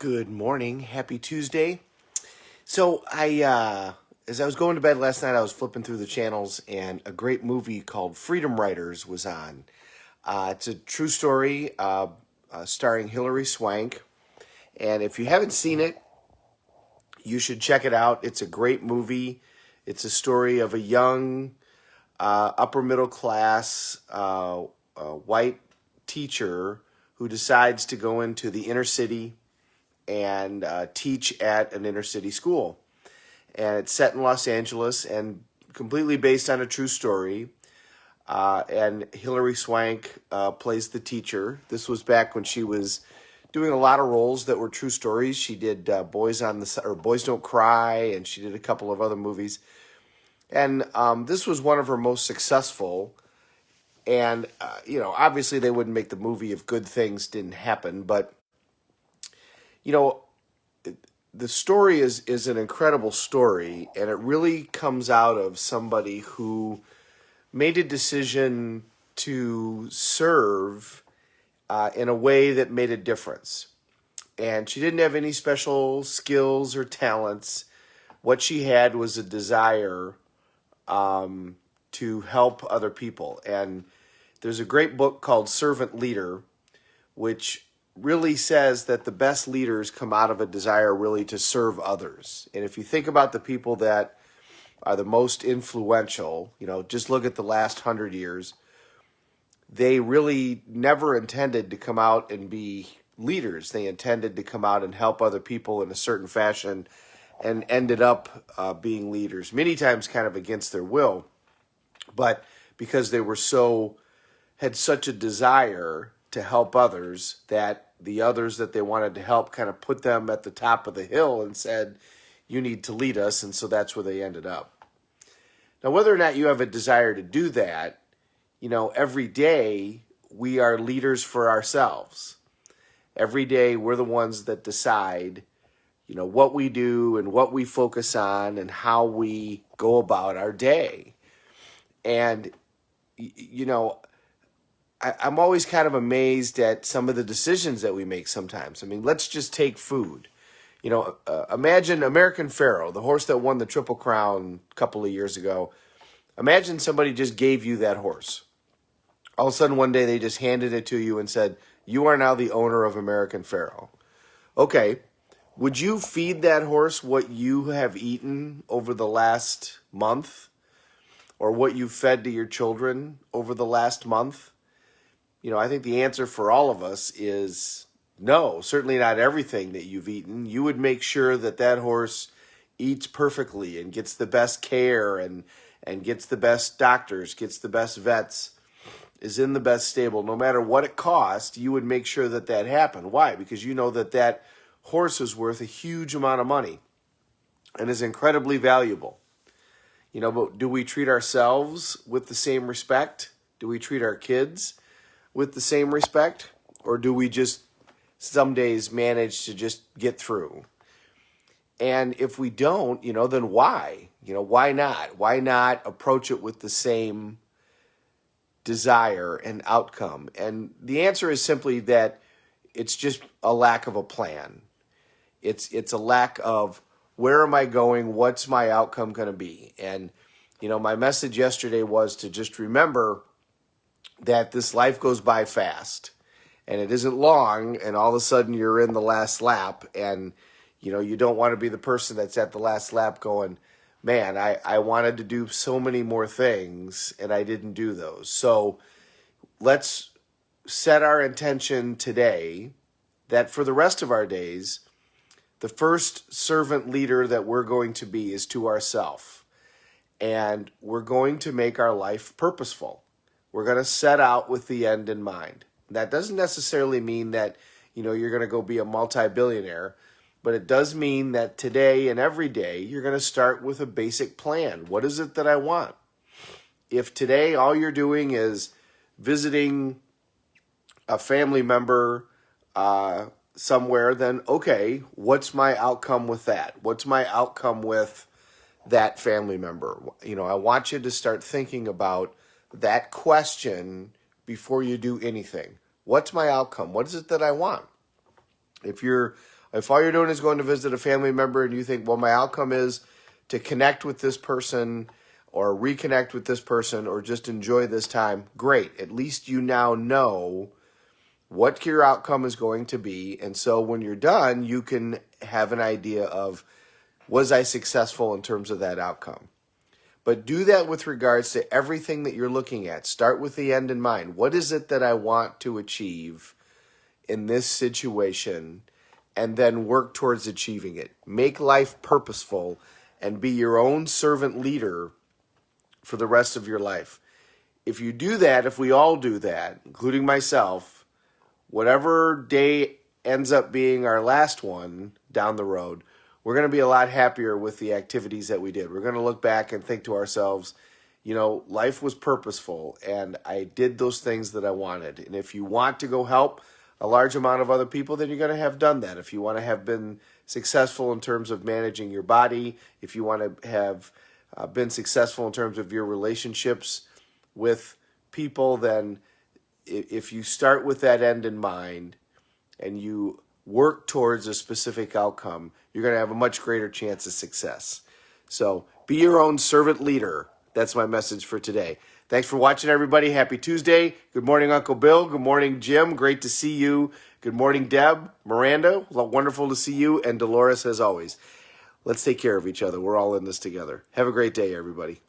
Good morning. Happy Tuesday. So as I was going to bed last night, I was flipping through the channels, and a great movie called Freedom Writers was on. It's a true story starring Hilary Swank, and if you haven't seen it, you should check it out. It's a great movie. It's a story of a young, upper middle class white teacher who decides to go into the inner city and teach at an inner city school. And it's set in Los Angeles and completely based on a true story. And Hilary Swank plays the teacher. This was back when she was doing a lot of roles that were true stories. She did Boys Don't Cry, and she did a couple of other movies. And this was one of her most successful. And, obviously they wouldn't make the movie if good things didn't happen, but the story is an incredible story, and it really comes out of somebody who made a decision to serve in a way that made a difference. And she didn't have any special skills or talents. What she had was a desire to help other people. And there's a great book called Servant Leader, which really says that the best leaders come out of a desire really to serve others. And if you think about the people that are the most influential, just look at the last 100 years, they really never intended to come out and be leaders. They intended to come out and help other people in a certain fashion and ended up being leaders, many times kind of against their will. But because they had such a desire to help others, that the others that they wanted to help kind of put them at the top of the hill and said, you need to lead us. And so that's where they ended up. Now, whether or not you have a desire to do that, every day we are leaders for ourselves. Every day we're the ones that decide, what we do and what we focus on and how we go about our day. And, I'm always kind of amazed at some of the decisions that we make sometimes. I mean, let's just take food. Imagine American Pharaoh, the horse that won the Triple Crown a couple of years ago. Imagine somebody just gave you that horse. All of a sudden one day they just handed it to you and said, you are now the owner of American Pharaoh. Okay, would you feed that horse what you have eaten over the last month? Or what you fed to your children over the last month? I think the answer for all of us is no, certainly not everything that you've eaten. You would make sure that horse eats perfectly and gets the best care and gets the best doctors, gets the best vets, is in the best stable. No matter what it cost, you would make sure that happened. Why? Because you know that horse is worth a huge amount of money and is incredibly valuable. But do we treat ourselves with the same respect? Do we treat our kids with the same respect? Or do we just some days manage to just get through? And if we don't, then why? Why not? Why not approach it with the same desire and outcome? And the answer is simply that it's just a lack of a plan. It's a lack of, where am I going? What's my outcome going to be? And, my message yesterday was to just remember that this life goes by fast and it isn't long, and all of a sudden you're in the last lap, and, you don't want to be the person that's at the last lap going, man, I wanted to do so many more things and I didn't do those. So let's set our intention today that for the rest of our days, the first servant leader that we're going to be is to ourselves. And we're going to make our life purposeful. We're going to set out with the end in mind. That doesn't necessarily mean that, you're going to go be a multi-billionaire, but it does mean that today and every day you're going to start with a basic plan. What is it that I want? If today all you're doing is visiting a family member somewhere, then okay, what's my outcome with that? What's my outcome with that family member? I want you to start thinking about that question before you do anything. What's my outcome? What is it that I want? If you're If all you're doing is going to visit a family member and you think, well, my outcome is to connect with this person or reconnect with this person or just enjoy this time, great. At least you now know what your outcome is going to be. And so when you're done, you can have an idea of, was I successful in terms of that outcome? But do that with regards to everything that you're looking at. Start with the end in mind. What is it that I want to achieve in this situation? And then work towards achieving it. Make life purposeful and be your own servant leader for the rest of your life. If you do that, if we all do that, including myself, whatever day ends up being our last one down the road, we're going to be a lot happier with the activities that we did. We're going to look back and think to ourselves, you know, life was purposeful and I did those things that I wanted. And if you want to go help a large amount of other people, then you're going to have done that. If you want to have been successful in terms of managing your body, if you want to have been successful in terms of your relationships with people, then if you start with that end in mind and you work towards a specific outcome, you're going to have a much greater chance of success. So be your own servant leader. That's my message for today. Thanks for watching, everybody. Happy Tuesday. Good morning, Uncle Bill. Good morning, Jim. Great to see you. Good morning, Deb, Miranda. Wonderful to see you. And Dolores, as always. Let's take care of each other. We're all in this together. Have a great day, everybody.